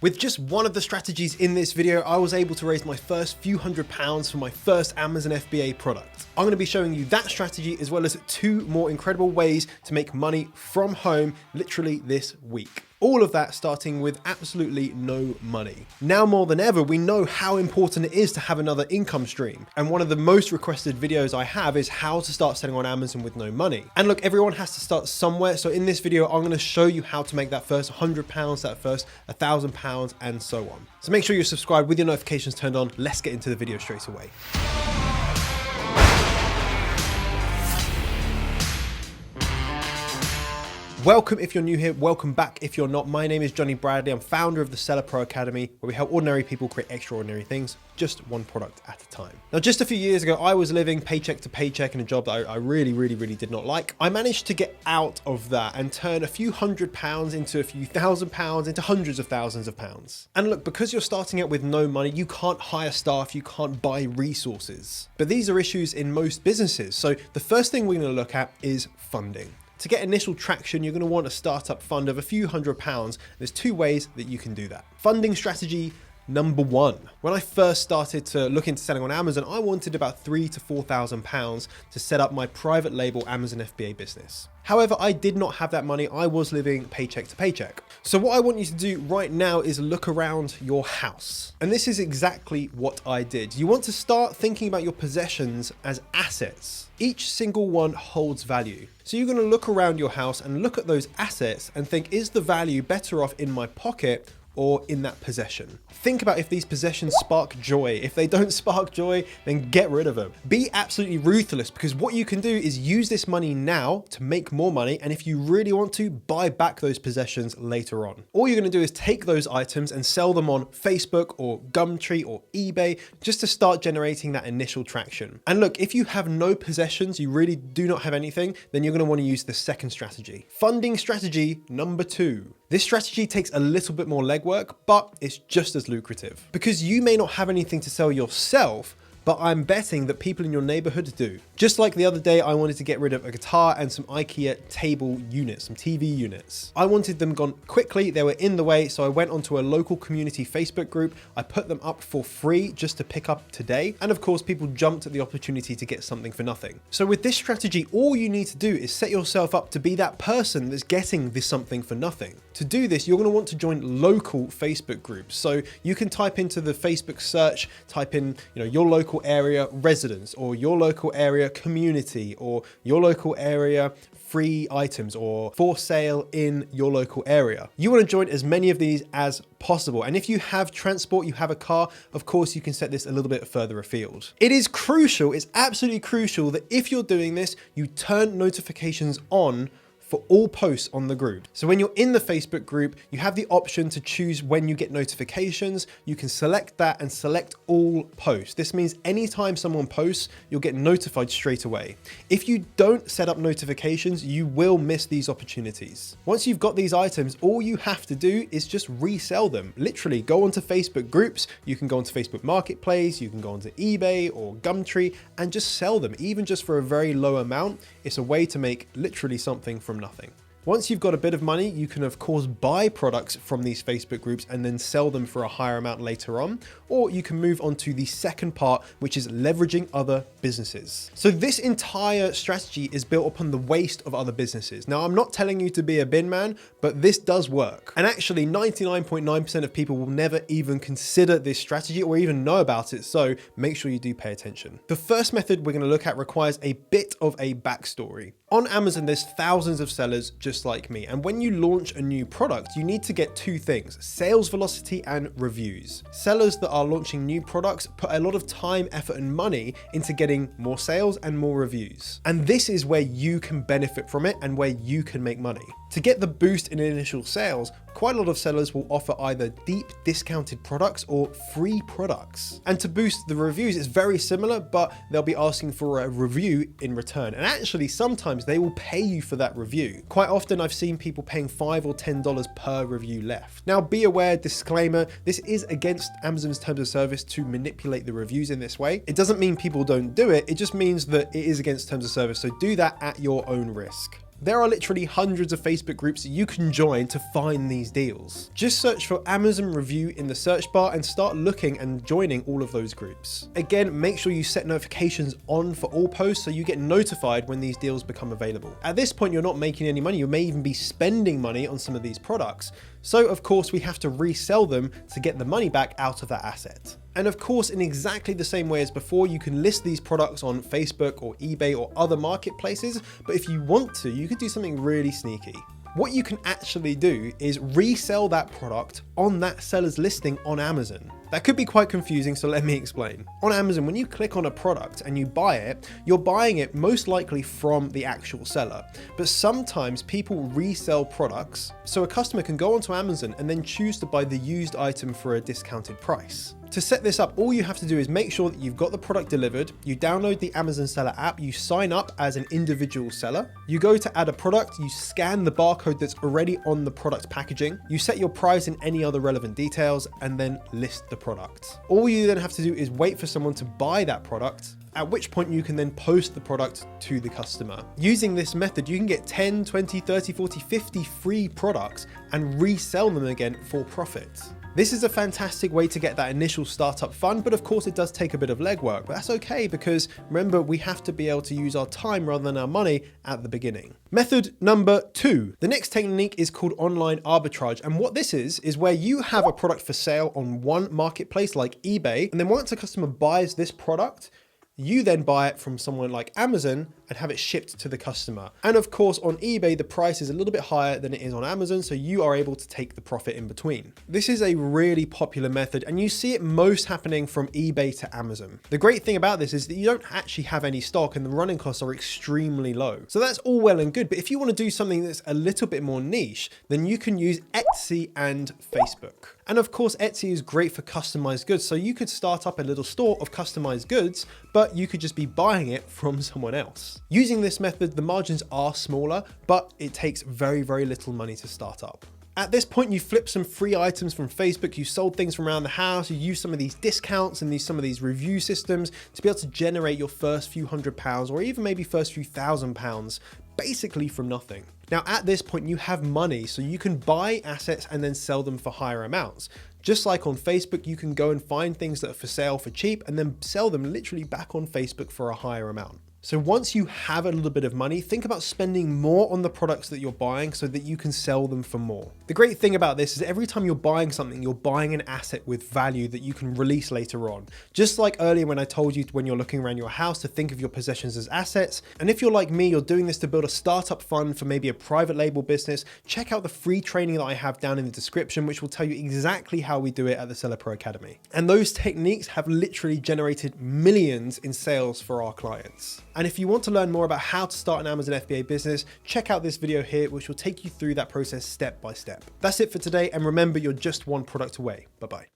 With just one of the strategies in this video, I was able to raise my first few £100s for my first Amazon FBA product. I'm going to be showing you that strategy as well as 2 more incredible ways to make money from home literally this week. All of that starting with absolutely no money. Now more than ever, we know how important it is to have another income stream. And one of the most requested videos I have is how to start selling on Amazon with no money. And look, everyone has to start somewhere. So in this video, I'm going to show you how to make that first £100, that first £1,000, and so on. So make sure you're subscribed with your notifications turned on. Let's get into the video straight away. Welcome if you're new here, welcome back if you're not. My name is Jonny Bradley. I'm founder of the Seller Pro Academy, where we help ordinary people create extraordinary things, just one product at a time. Now, just a few years ago, I was living paycheck to paycheck in a job that I really did not like. I managed to get out of that and turn a few £100s into a few £1,000s into hundreds of thousands of pounds. And look, because you're starting out with no money, you can't hire staff, you can't buy resources. But these are issues in most businesses. So the first thing we're going to look at is funding. To get initial traction, you're going to want a startup fund of a few £100s. There's 2 ways that you can do that. Funding strategy number 1. When I first started to look into selling on Amazon, I wanted about £3,000 to £4,000 to set up my private label Amazon FBA business. However, I did not have that money. I was living paycheck to paycheck. So what I want you to do right now is look around your house. And this is exactly what I did. You want to start thinking about your possessions as assets. Each single one holds value. So you're going to look around your house and look at those assets and think, is the value better off in my pocket or in that possession? Think about if these possessions spark joy. If they don't spark joy, then get rid of them. Be absolutely ruthless, because what you can do is use this money now to make more money. And if you really want to, buy back those possessions later on. All you're going to do is take those items and sell them on Facebook or Gumtree or eBay just to start generating that initial traction. And look, if you have no possessions, you really do not have anything, then you're going to want to use the second strategy. Funding strategy number 2. This strategy takes a little bit more legwork, but it's just as lucrative, because you may not have anything to sell yourself, but I'm betting that people in your neighborhood do. Just like the other day, I wanted to get rid of a guitar and some IKEA table units, some TV units. I wanted them gone quickly. They were in the way. So I went onto a local community Facebook group. I put them up for free just to pick up today. And of course, people jumped at the opportunity to get something for nothing. So with this strategy, all you need to do is set yourself up to be that person that's getting this something for nothing. To do this, you're going to want to join local Facebook groups. So you can type into the Facebook search, type in, your local area residents, or your local area community, or your local area free items, or for sale in your local area. You want to join as many of these as possible. And if you have transport, you have a car, of course, you can set this a little bit further afield. It is crucial, it's absolutely crucial that if you're doing this, you turn notifications on for all posts on the group. So when you're in the Facebook group, you have the option to choose when you get notifications. You can select that and select all posts. This means anytime someone posts, you'll get notified straight away. If you don't set up notifications, you will miss these opportunities. Once you've got these items, all you have to do is just resell them. Literally go onto Facebook groups. You can go onto Facebook Marketplace, you can go onto eBay or Gumtree and just sell them, even just for a very low amount. It's a way to make literally something from nothing. Once you've got a bit of money, you can of course buy products from these Facebook groups and then sell them for a higher amount later on, or you can move on to the second part, which is leveraging other businesses. So this entire strategy is built upon the waste of other businesses. Now, I'm not telling you to be a bin man, but this does work. And actually 99.9% of people will never even consider this strategy or even know about it. So make sure you do pay attention. The first method we're going to look at requires a bit of a backstory. On Amazon, there's thousands of sellers just like me. And when you launch a new product, you need to get 2 things: sales velocity and reviews. Sellers that are launching new products put a lot of time, effort, and money into getting more sales and more reviews. And this is where you can benefit from it and where you can make money. To get the boost in initial sales, quite a lot of sellers will offer either deep discounted products or free products. And to boost the reviews, it's very similar, but they'll be asking for a review in return. And actually, sometimes they will pay you for that review. Quite often, I've seen people paying $5 or $10 per review left. Now, be aware, disclaimer, this is against Amazon's terms of service to manipulate the reviews in this way. It doesn't mean people don't do it. It just means that it is against terms of service. So do that at your own risk. There are literally hundreds of Facebook groups that you can join to find these deals. Just search for Amazon review in the search bar and start looking and joining all of those groups. Again, make sure you set notifications on for all posts so you get notified when these deals become available. At this point, you're not making any money. You may even be spending money on some of these products. So of course we have to resell them to get the money back out of that asset. And of course, in exactly the same way as before, you can list these products on Facebook or eBay or other marketplaces. But if you want to, you could do something really sneaky. What you can actually do is resell that product on that seller's listing on Amazon. That could be quite confusing, so let me explain. On Amazon, when you click on a product and you buy it, you're buying it most likely from the actual seller. But sometimes people resell products, so a customer can go onto Amazon and then choose to buy the used item for a discounted price. To set this up, all you have to do is make sure that you've got the product delivered, you download the Amazon seller app, you sign up as an individual seller, you go to add a product, you scan the barcode that's already on the product packaging, you set your price and any other relevant details, and then list the product. All you then have to do is wait for someone to buy that product, at which point you can then post the product to the customer. Using this method, you can get 10, 20, 30, 40, 50 free products and resell them again for profit. This is a fantastic way to get that initial startup fund, but of course it does take a bit of legwork, but that's okay because remember, we have to be able to use our time rather than our money at the beginning. Method number 2. The next technique is called online arbitrage. And what this is where you have a product for sale on one marketplace like eBay, and then once a customer buys this product, you then buy it from someone like Amazon and have it shipped to the customer. And of course, on eBay, the price is a little bit higher than it is on Amazon, so you are able to take the profit in between. This is a really popular method, and you see it most happening from eBay to Amazon. The great thing about this is that you don't actually have any stock and the running costs are extremely low. So that's all well and good, but if you want to do something that's a little bit more niche, then you can use Etsy and Facebook. And of course, Etsy is great for customized goods. So you could start up a little store of customized goods, but you could just be buying it from someone else. Using this method, the margins are smaller, but it takes very, very little money to start up. At this point, you flip some free items from Facebook, you sold things from around the house, you use some of these discounts and some of these review systems to be able to generate your first few £100 or even maybe first few £1,000 basically from nothing. Now at this point you have money, so you can buy assets and then sell them for higher amounts. Just like on Facebook, you can go and find things that are for sale for cheap and then sell them literally back on Facebook for a higher amount. So once you have a little bit of money, think about spending more on the products that you're buying so that you can sell them for more. The great thing about this is every time you're buying something, you're buying an asset with value that you can release later on. Just like earlier when I told you when you're looking around your house to think of your possessions as assets. And if you're like me, you're doing this to build a startup fund for maybe a private label business, check out the free training that I have down in the description, which will tell you exactly how we do it at the Seller Pro Academy. And those techniques have literally generated millions in sales for our clients. And if you want to learn more about how to start an Amazon FBA business, check out this video here, which will take you through that process step by step. That's it for today. And remember, you're just one product away. Bye-bye.